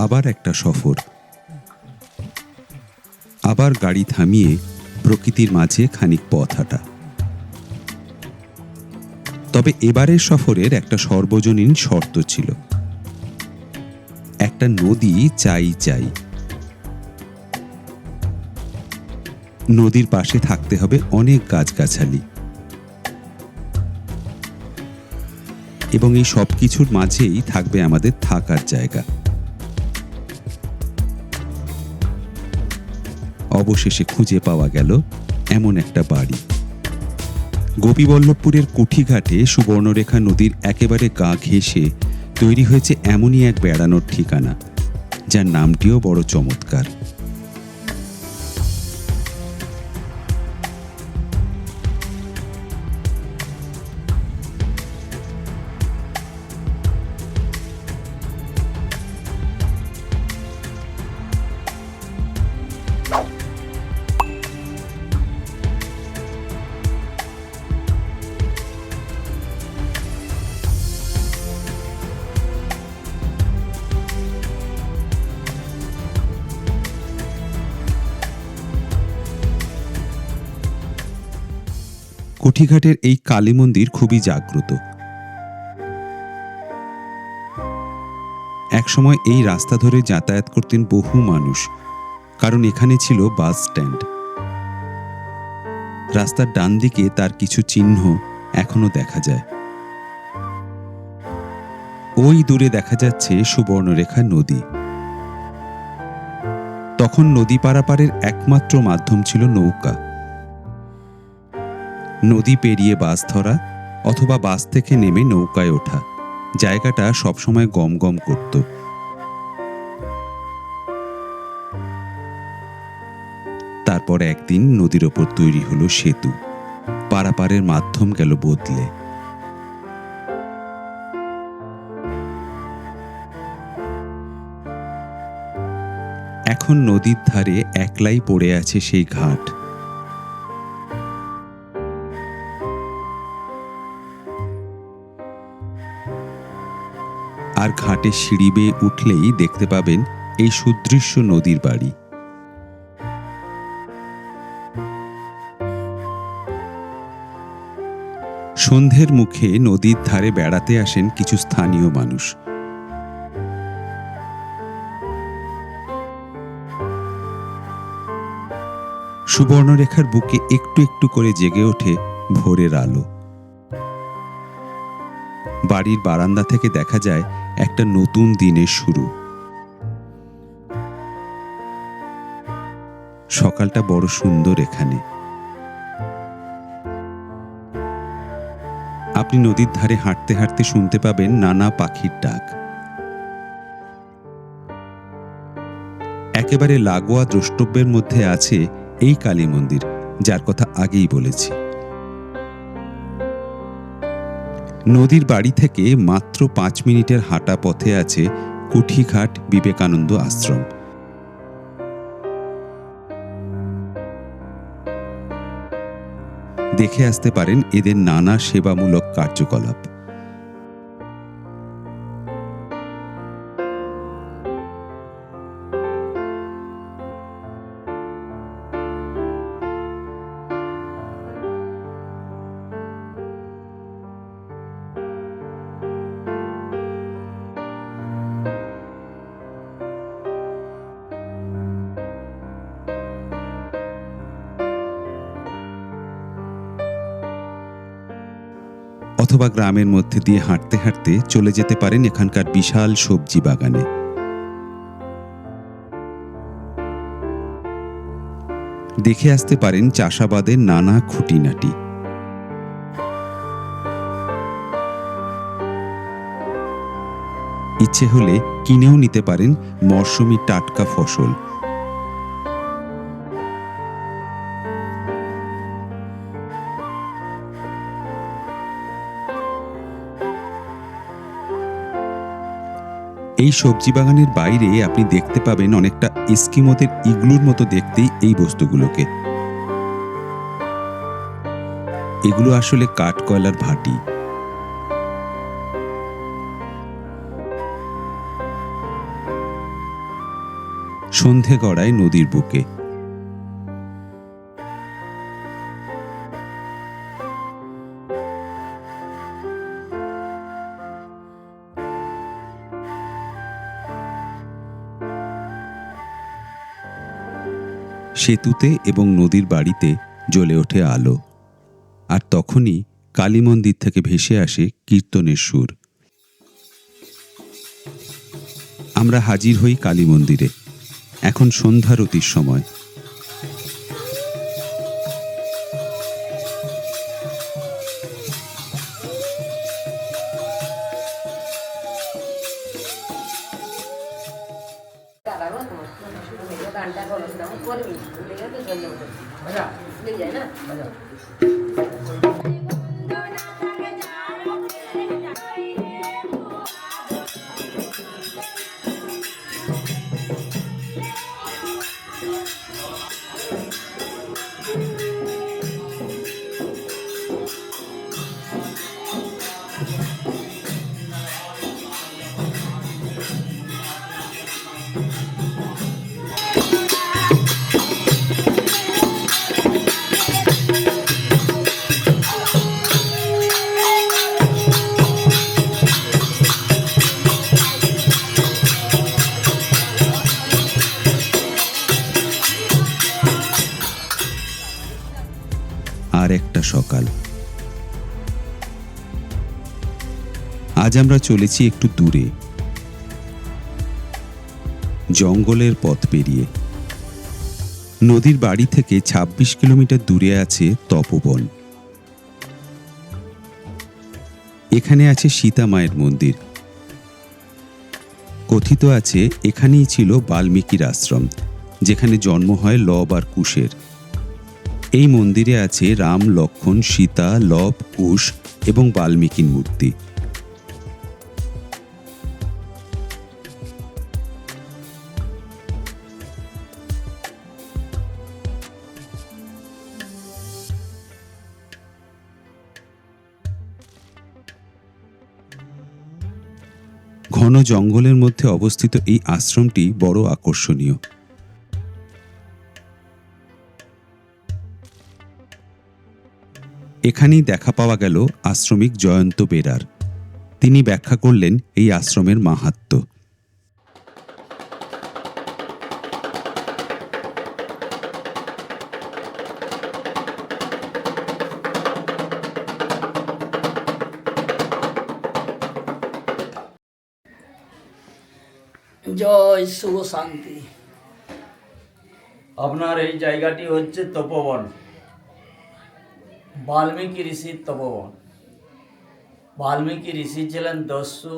আবার একটা সফর, আবার গাড়ি থামিয়ে প্রকৃতির মাঝে খানিক পথ হাঁটা। তবে এবারের সফরের একটা সর্বজনীন শর্ত ছিল, একটা নদী চাই চাই। নদীর পাশে থাকতে হবে অনেক গাছগাছালি, এবং এই সব কিছুর মাঝেই থাকবে আমাদের থাকার জায়গা। অবশেষে খুঁজে পাওয়া গেল এমন একটা বাড়ি। গোপীবল্লভপুরের কুঠিঘাটে সুবর্ণরেখা নদীর একেবারে গা ঘেঁষে তৈরি হয়েছে এমনই এক বেড়ানোর ঠিকানা, যার নামটিও বড় চমৎকার। কুঠিঘাটের এই কালী মন্দির খুবই জাগ্রত। একসময় এই রাস্তা ধরে যাতায়াত করতেন বহু মানুষ, কারণ এখানে ছিল বাস স্ট্যান্ড। রাস্তার ডান দিকে তার কিছু চিহ্ন এখনো দেখা যায়। ওই দূরে দেখা যাচ্ছে সুবর্ণরেখা নদী। তখন নদী পারাপারের একমাত্র মাধ্যম ছিল নৌকা। নদী পেরিয়ে বাস ধরা অথবা বাস থেকে নেমে নৌকায় ওঠা। জায়গাটা সবসময় গম গম করত। তারপর একদিন নদীর ওপর তৈরি হলো সেতু। পারাপারের মাধ্যম গেল বদলে। এখন নদীর ধারে একলাই পড়ে আছে সেই ঘাট। আর ঘাটে সিঁড়ি বেয়ে উঠলেই দেখতে পাবেন এই সুদৃশ্য নদীর বাড়ি। সন্ধ্যের মুখে নদীর ধারে বেড়াতে আসেন কিছু স্থানীয় মানুষ। সুবর্ণরেখার বুকে একটু একটু করে জেগে ওঠে ভোরের আলো। বাড়ির বারান্দা থেকে দেখা যায় একটা নতুন দিনের শুরু। সকালটা বড় সুন্দর এখানে। আপনি নদীর ধারে হাঁটতে হাঁটতে শুনতে পাবেন নানা পাখির ডাক। একেবারে লাগোয়া দ্রষ্টব্যের মধ্যে আছে এই কালী মন্দির, যার কথা আগেই বলেছি। নদীর বাড়ি থেকে মাত্র 5 মিনিটের হাঁটা পথে আছে কুঠিঘাট বিবেকানন্দ আশ্রম। দেখে আসতে পারেন এদের নানা সেবামূলক কার্যকলাপ। অথবা গ্রামের মধ্যে দিয়ে হাঁটতে হাঁটতে চলে যেতে পারেন এখানকার বিশাল সবজি বাগানে। দেখে আসতে পারেন চাষাবাদের নানা খুঁটিনাটি। ইচ্ছে হলে কিনেও নিতে পারেন মরশুমি টাটকা ফসল। এই সবজি বাগানের বাইরে আপনি দেখতে পাবেন অনেকটা এস্কিমোদের ইগলুর মতো দেখতেই এই বস্তুগুলোকে। এগুলো আসলে কাঠকয়লার ভাটি। সন্ধে গড়ায় নদীর বুকে। সেতুতে এবং নদীর বাড়িতে জ্বলে ওঠে আলো, আর তখনই কালী মন্দির থেকে ভেসে আসে কীর্তনের সুর। আমরা হাজির হই কালী মন্দিরে। এখন সন্ধ্যারতির সময়। আর একটা সকাল। আজ আমরা চলেছি একটু দূরে, জঙ্গলের পথ পেরিয়ে। নদীর বাড়ি থেকে ২৬ কিলোমিটার দূরে আছে তপোবন। এখানে আছে সীতা মায়ের মন্দির। কথিত আছে এখানেই ছিল বাল্মীকির আশ্রম, যেখানে জন্ম হয় লব আর কুশের। এই মন্দিরে আছে রাম, লক্ষ্মণ, সীতা, লব, কুশ এবং বাল্মীকির মূর্তি। ঘন জঙ্গলের মধ্যে অবস্থিত এই আশ্রমটি বড় আকর্ষণীয়। এখানেই দেখা পাওয়া গেল আশ্রমিক জয়ন্ত বেরার। তিনি ব্যাখ্যা করলেন এই আশ্রমের মাহাত্ম্য। জয় শুভ শান্তি। আপনার এই জায়গাটি হচ্ছে তপোবন, বাল্মীকি ঋষির তপোবন। বাল্মীকি ঋষি ছিলেন দস্যু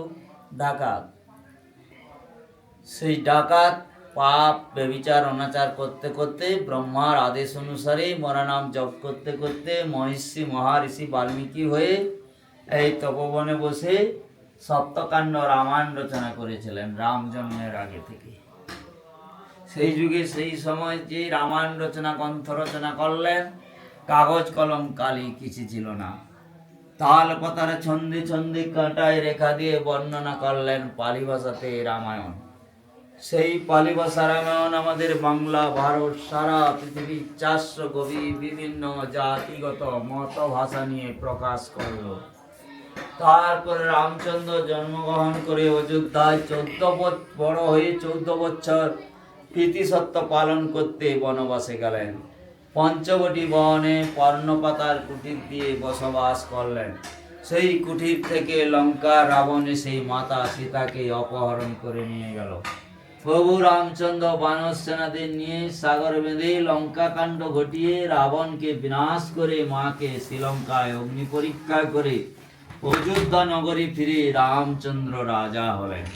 ডাকাত। সেই ডাকাত পাপ ব্যভিচার অনাচার করতে করতে ব্রহ্মার আদেশ অনুসারে মরানাম জপ করতে করতে মহিষী মহাঋষি বাল্মীকি হয়ে এই তপোবনে বসে সপ্তকাণ্ড রামায়ণ রচনা করেছিলেন রাম জন্মের আগে থেকে। সেই যুগে সেই সময় যে রামায়ণ রচনা গ্রন্থ রচনা করলেন, কাগজ কলম কালি কিছু ছিল না। তাল পাতার ছন্দে ছন্দে কাঁটায় রেখা দিয়ে বর্ণনা করলেন পালি ভাষাতে রামায়ণ। সেই পালি ভাষা রামায়ণ আমাদের বাংলা, ভারত, সারা পৃথিবীর ৪০০ কবি বিভিন্ন জাতিগত মত ভাষা নিয়ে প্রকাশ করলো। তারপরে রামচন্দ্র জন্মগ্রহণ করে অযোধ্যায় বড় হয়ে ১৪ বছর প্রীতিসত্য পালন করতে বনবাসে গেলেন। পঞ্চবটি বনে পর্ণপাতার কুটির দিয়ে বসবাস করলেন। সেই কুটির থেকে লঙ্কা রাবণ সেই মাতা সীতাকে অপহরণ করে নিয়ে গেল। প্রভু রামচন্দ্র বানর সেনাদের নিয়ে সাগর বেঁধে লঙ্কা কাণ্ড ঘটিয়ে রাবণকে বিনাশ করে মাকে শ্রীলঙ্কায় অগ্নি পরীক্ষা করে অযোধ্যা নগরী ফিরে রামচন্দ্র রাজা হলেন।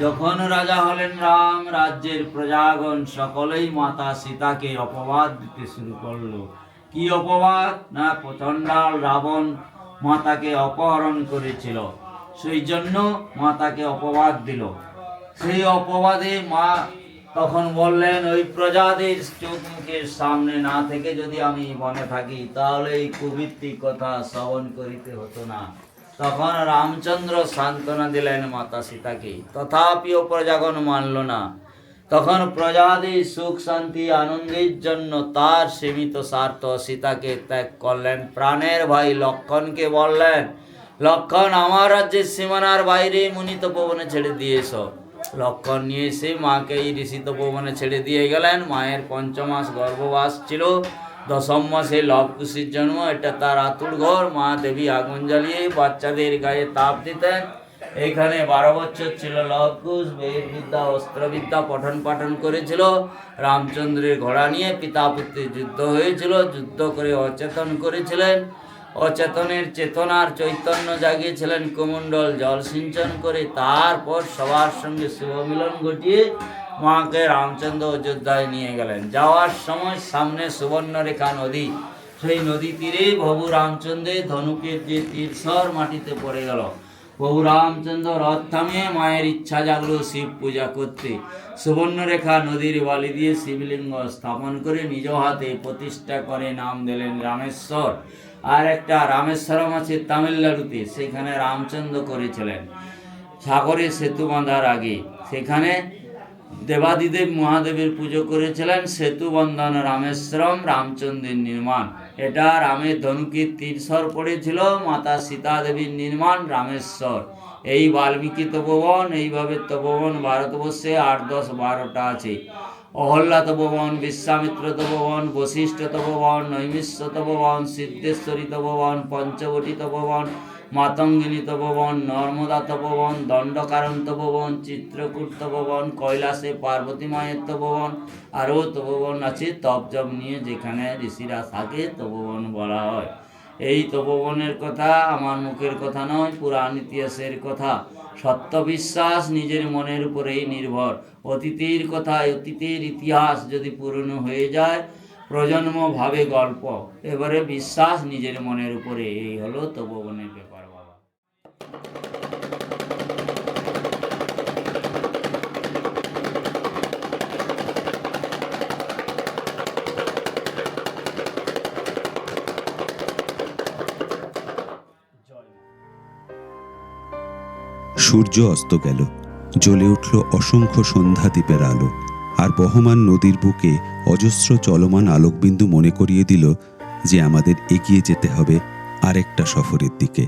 যখন রাজা হলেন, রাম রাজ্যের প্রজাগণ সকলেই মাতা সীতাকে অপবাদ দিতে শুরু করলো। কি অপবাদ? না, প্রচণ্ডাল রাবণ মাতাকে অপহরণ করেছিল, সেই জন্য মাতাকে অপবাদ দিল। সেই অপবাদে মা তখন বললেন, ওই প্রজাদের চোখ মুখের সামনে না থেকে যদি আমি বনে থাকি তাহলে এই কুবৃত্তিক কথা শ্রবণ করিতে হতো না। তখন রামচন্দ্র সান্ত্বনা দিলেন মাতা সীতাকে, তথাপিও প্রজাগণ মানল না। তখন প্রজাদি সুখ শান্তি আনন্দের জন্য তার সীমিত স্বার্থ সীতাকে ত্যাগ করলেন। প্রাণের ভাই লক্ষণকে বললেন, লক্ষণ আমার রাজ্যের সীমানার বাইরে মুনি তপোবনে ছেড়ে দিয়েছ। লক্ষণ নিয়ে এসে মাকে এই ঋষি তপোবনে ছেড়ে দিয়ে গেলেন। মায়ের 5 মাস গর্ভবাস ছিল, 10ম মাসে লবকুশের জন্ম। এটা তার আতুর ঘর। মা দেবী আগুন জ্বালিয়ে বাচ্চাদের গায়ে তাপ দিতেন। এইখানে 12 বছর ছিল লবকুশ। বেদ বিদ্যা অস্ত্রবিদ্যা পঠন পাঠন করেছিল। রামচন্দ্রের ঘোড়া নিয়ে পিতা পুত্রের যুদ্ধ হয়েছিল। যুদ্ধ করে অচেতন করেছিলেন। অচেতনের চেতনার চৈতন্য জাগিয়েছিলেন কুমণ্ডল জল সিঞ্চন করে। তারপর সবার সঙ্গে শুভ মিলন ঘটিয়ে মাকে রামচন্দ্র অযোধ্যায় নিয়ে গেলেন। যাওয়ার সময় সামনে সুবর্ণরেখা নদী। সেই নদী তীরে প্রভু রামচন্দ্রের ধনুকের যে তীরস্বর মাটিতে পড়ে গেল। প্রভু রামচন্দ্র রথ থামিয়ে মায়ের ইচ্ছা জাগলো শিব পূজা করতে। সুবর্ণরেখা নদীর বালি দিয়ে শিবলিঙ্গ স্থাপন করে নিজ হাতে প্রতিষ্ঠা করে নাম দিলেন রামেশ্বর। আর একটা রামেশ্বরম আছে তামিলনাড়ুতে, সেখানে রামচন্দ্র করেছিলেন সাগরে সেতু বাঁধার আগে। সেখানে দেবাদিদেব মহাদেবের পুজো করেছিলেন। সেতু বন্ধন রামেশ্বরম, রামচন্দ্রের নির্মাণ। এটা রামের ধনুকের তীরস্বর পড়েছিল। মাতা সীতা দেবীর নির্মাণ রামেশ্বর। এই বাল্মীকি তপোবন, এইভাবে তপোবন ভারতবর্ষে 8, 10, 12টা আছে। অহল্যা তপোবন, বিশ্বামিত্র তপোবন, বশিষ্ঠ তপোবন, নৈমিষ্য তপোবন, সিদ্ধেশ্বরী তপোবন, পঞ্চবটী তপোবন, মাতঙ্গিনী তপোবন, নর্মদা তপোবন, দণ্ডকারণ তপোবন, চিত্রকূট তপোবন, কৈলাসে পার্বতী মায়ের তপোবন। আরও তপোবন আছে তপ জপ নিয়ে, যেখানে ঋষিরা থাকে তপোবন বলা হয়। এই তপোবনের কথা আমার মুখের কথা নয়, পুরাণ ইতিহাসের কথা। সত্য বিশ্বাস নিজের মনের উপরেই নির্ভর। অতীতের কথা, অতীতের ইতিহাস যদি পুরনো হয়ে যায়, প্রজন্ম ভাবে গল্প। এবারে বিশ্বাস নিজের মনের উপরে। এই হলো তপোবনের ব্যাপার বাবা। সূর্য অস্ত গেল। জ্বলে উঠল অসংখ্য সন্ধ্যাদ্বীপের আলো। আর বহমান নদীর বুকে অজস্র চলমান আলোকবিন্দু মনে করিয়ে দিল যে আমাদের এগিয়ে যেতে হবে আরেকটা সফরের দিকে।